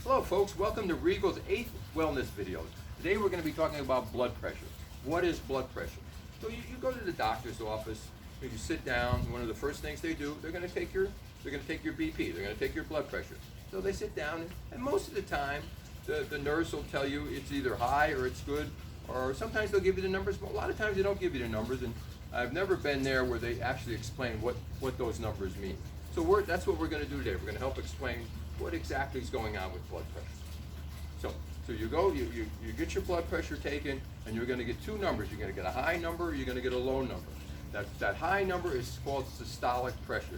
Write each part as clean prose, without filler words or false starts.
Hello folks, welcome to Regal's 8th wellness video. Today we're going to be talking about blood pressure. What is blood pressure? So you go to the doctor's office, you sit down, one of the first things they do, they're going to take your BP, they're going to take your blood pressure. So they sit down and most of the time the nurse will tell you it's either high or it's good, or sometimes they'll give you the numbers, but a lot of times they don't give you the numbers, and I've never been there where they actually explain what those numbers mean. So that's what we're going to do today. We're going to help explain what exactly is going on with blood pressure. So you go, you get your blood pressure taken, and you're going to get two numbers. You're going to get a high number, or you're going to get a low number. That high number is called systolic pressure.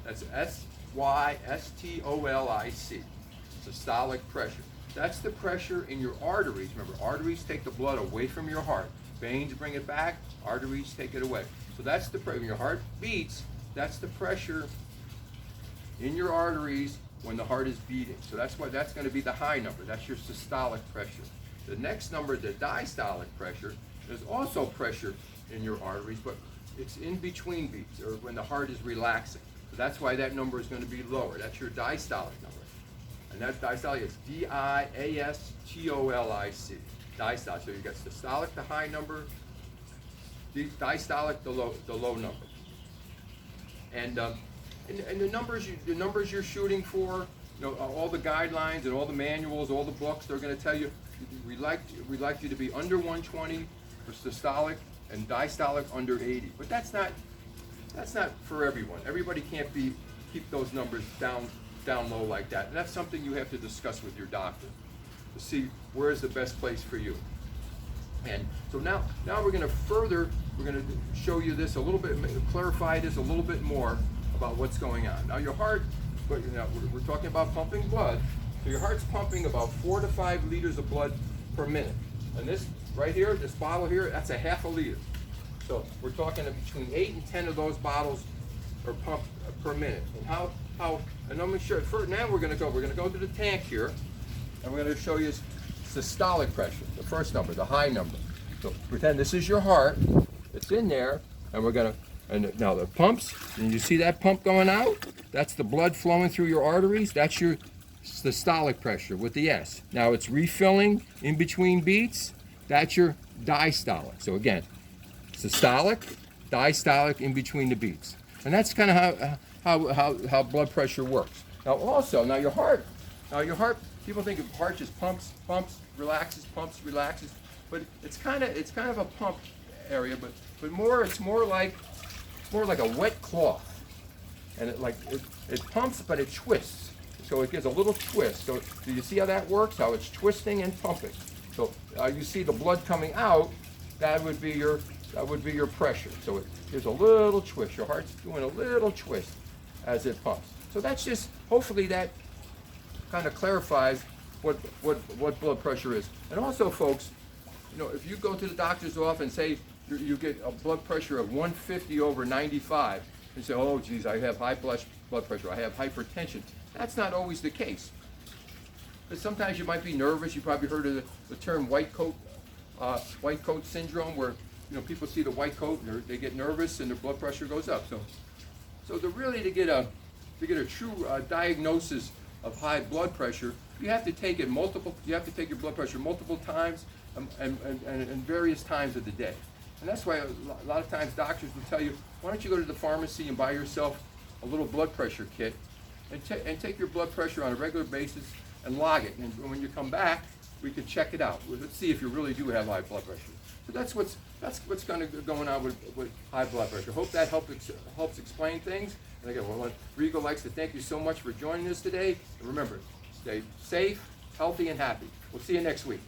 That's S-Y-S-T-O-L-I-C, systolic pressure. That's the pressure in your arteries. Remember, arteries take the blood away from your heart. Veins bring it back, arteries take it away. So that's the pressure. When your heart beats, that's the pressure in your arteries when the heart is beating. So that's going to be the high number. That's your systolic pressure. The next number, the diastolic pressure, there's also pressure in your arteries, but it's in between beats, or when the heart is relaxing. So that's why that number is going to be lower. That's your diastolic number. And that diastolic is D-I-A-S-T-O-L-I-C. Diastolic. So you got systolic, the high number, diastolic, the low number. And the numbers you're shooting for, all the guidelines and all the manuals, all the books, they're going to tell you we like you to be under 120 for systolic and diastolic under 80. But that's not for everyone. Everybody can't keep those numbers down low like that. And that's something you have to discuss with your doctor to see where is the best place for you. And so now we're going to show you this a little bit, clarify this a little bit more about what's going on. Now your heart, we're talking about pumping blood, so your heart's pumping about 4 to 5 liters of blood per minute. And this right here, this bottle here, that's a half a liter. So we're talking between 8 and 10 of those bottles are pumped per minute. And and let me show you. Now we're going to go to the tank here, and we're going to show you systolic pressure, the first number, the high number. So pretend this is your heart, it's in there, and and now the pumps, and you see that pump going out? That's the blood flowing through your arteries. That's your systolic pressure with the S. Now it's refilling in between beats. That's your diastolic. So again, systolic, diastolic in between the beats. And that's kind of how blood pressure works. Now your heart, people think of heart just pumps, relaxes, relaxes, but it's kind of a pump area, but it's more like a wet cloth, and it pumps, but it twists. So it gives a little twist. So do you see how that works? How it's twisting and pumping. So you see the blood coming out. That would be your pressure. So it gives a little twist. Your heart's doing a little twist as it pumps. So that's just, hopefully that kind of clarifies what blood pressure is. And also, folks, if you go to the doctor's office and say you get a blood pressure of 150 over 95, and say, oh geez, I have high blood pressure, I have hypertension. That's not always the case. But sometimes you might be nervous. You probably heard of the term white coat syndrome, where people see the white coat and they get nervous and their blood pressure goes up. So to get a true diagnosis of high blood pressure, you have to take your blood pressure multiple times and various times of the day. And that's why a lot of times doctors will tell you, why don't you go to the pharmacy and buy yourself a little blood pressure kit and take your blood pressure on a regular basis and log it. And when you come back, we can check it out. Let's see if you really do have high blood pressure. So that's what's going on with high blood pressure. Hope that helps explain things. And again, Regal likes to thank you so much for joining us today. And remember, stay safe, healthy, and happy. We'll see you next week.